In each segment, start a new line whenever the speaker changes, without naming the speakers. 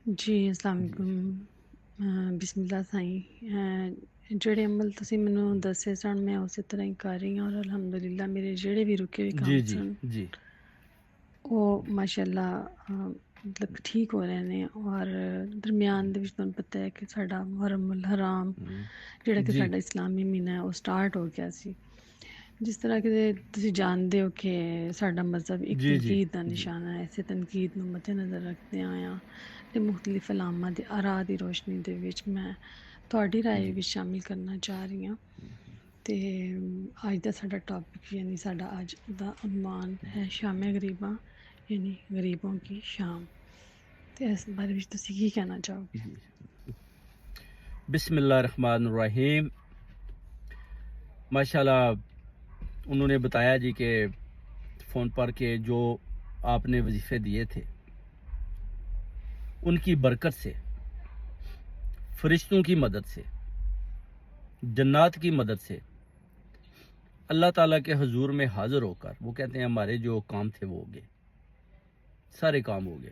ਜੀ ਅਸਲਾਮ
جی
ਵਾਲੇਕੁਮ ਬਿਸਮਿਲ੍ਲਾ ਸਾਈਂ। ਜਿਹੜੇ ਅਮਲ ਤੁਸੀਂ ਮੈਨੂੰ ਦੱਸੇ ਸਨ ਮੈਂ ਉਸੇ ਤਰ੍ਹਾਂ ਹੀ ਕਰ ਰਹੀ ਹਾਂ ਔਰ ਅਲਹਮਦੁਲਿਲਾ ਮੇਰੇ ਜਿਹੜੇ ਵੀ ਰੁਕੇ ਹੋਏ
جی
ਕੰਮ
جی
ਸਨ
جی
ਉਹ ਮਾਸ਼ਾਅੱਲਾ ਮਤਲਬ ਠੀਕ ਹੋ ਰਹੇ ਨੇ। ਔਰ ਦਰਮਿਆਨ ਦੇ ਵਿੱਚ ਤੁਹਾਨੂੰ ਪਤਾ ਹੈ ਕਿ ਸਾਡਾ ਮੁਹਰਮ ਹਰਾਮ ਜਿਹੜਾ ਕਿ
جی
ਸਾਡਾ ਇਸਲਾਮੀ ਮਹੀਨਾ ਹੈ ਉਹ ਸਟਾਰਟ ਹੋ ਗਿਆ ਸੀ। ਜਿਸ ਤਰ੍ਹਾਂ ਕਿ ਤੁਸੀਂ ਜਾਣਦੇ ਹੋ کہ ਸਾਡਾ ਮਜ਼ਹਬ ਇੱਕ
جی جی
ਤਨਕੀਦ ਦਾ
جی
ਨਿਸ਼ਾਨਾ ਹੈ। ਇਸੇ ਤਨਕੀਦ ਨੂੰ ਮੱਦੇਨਜ਼ਰ ਰੱਖਦੇ ਹੋਇਆ ਤੇ ਮੁਖਤਲਿਫ ਇਲਾਮਾਂ ਦੇ ਆਰਾ ਦੀ ਰੋਸ਼ਨੀ ਦੇ ਵਿੱਚ ਮੈਂ ਤੁਹਾਡੀ ਰਾਏ
جی
ਵੀ ਸ਼ਾਮਿਲ ਕਰਨਾ ਚਾਹ ਰਹੀ ਹਾਂ। ਤੇ ਅੱਜ ਦਾ ਸਾਡਾ ਟੌਪਿਕ ਯਾਨੀ ਸਾਡਾ ਅੱਜ ਦਾ ਉਨਵਾਨ ਹੈ ਸ਼ਾਮੇ ਗਰੀਬਾਂ یعنی غریبوں کی شام۔ تو اس بارے میں تسی کی کہنا چاہو گے؟
جی بسم اللہ الرحمن الرحیم۔ ماشاءاللہ انہوں نے بتایا جی کہ فون پر کہ جو آپ نے وظیفے دیے تھے ان کی برکت سے، فرشتوں کی مدد سے، جنات کی مدد سے اللہ تعالیٰ کے حضور میں حاضر ہو کر وہ کہتے ہیں ہمارے جو کام تھے وہ ہو گئے، سارے کام ہو گئے۔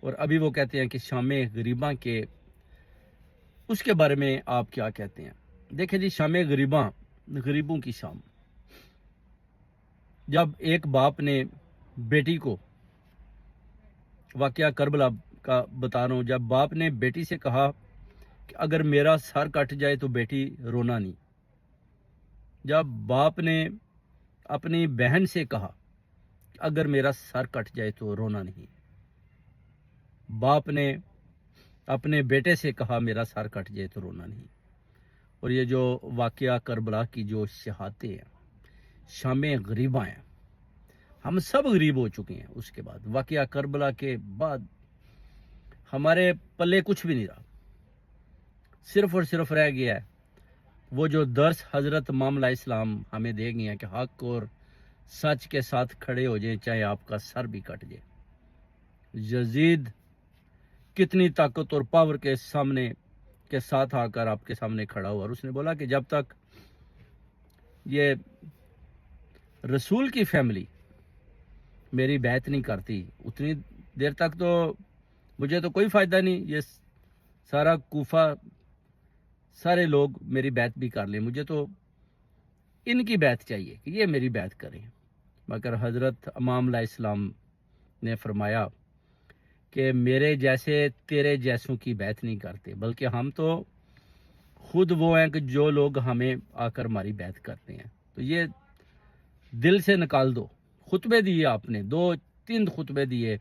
اور ابھی وہ کہتے ہیں کہ شام غریباں کے اس کے بارے میں آپ کیا کہتے ہیں؟ دیکھیں جی، شام غریباں، غریبوں کی شام، جب ایک باپ نے بیٹی کو، واقعہ کربلا کا بتا رہا ہوں، جب باپ نے بیٹی سے کہا کہ اگر میرا سر کٹ جائے تو بیٹی رونا نہیں، جب باپ نے اپنی بہن سے کہا کہ اگر میرا سر کٹ جائے تو رونا نہیں، باپ نے اپنے بیٹے سے کہا میرا سر کٹ جائے تو رونا نہیں۔ اور یہ جو واقعہ کربلا کی جو شہادتیں ہیں، شام غریباں ہیں، ہم سب غریب ہو چکے ہیں۔ اس کے بعد واقعہ کربلا کے بعد ہمارے پلے کچھ بھی نہیں رہا، صرف اور صرف رہ گیا ہے وہ جو درس حضرت امام علیہ السلام ہمیں دے گئے ہیں کہ حق اور سچ کے ساتھ کھڑے ہو جائیں چاہے آپ کا سر بھی کٹ جائے۔ یزید کتنی طاقت اور پاور کے سامنے کے ساتھ آ کر آپ کے سامنے کھڑا ہوا، اور اس نے بولا کہ جب تک یہ رسول کی فیملی میری بیعت نہیں کرتی اتنی دیر تک تو مجھے تو کوئی فائدہ نہیں، یہ سارا کوفہ سارے لوگ میری بیعت بھی کر لیں، مجھے تو ان کی بیعت چاہیے کہ یہ میری بیعت کریں۔ مگر حضرت امام علیہ السلام نے فرمایا کہ میرے جیسے تیرے جیسوں کی بیعت نہیں کرتے، بلکہ ہم تو خود وہ ہیں کہ جو لوگ ہمیں آ کر ہماری بیعت کرتے ہیں، تو یہ دل سے نکال دو۔ خطبے دیے آپ نے، 2-3 خطبے دیے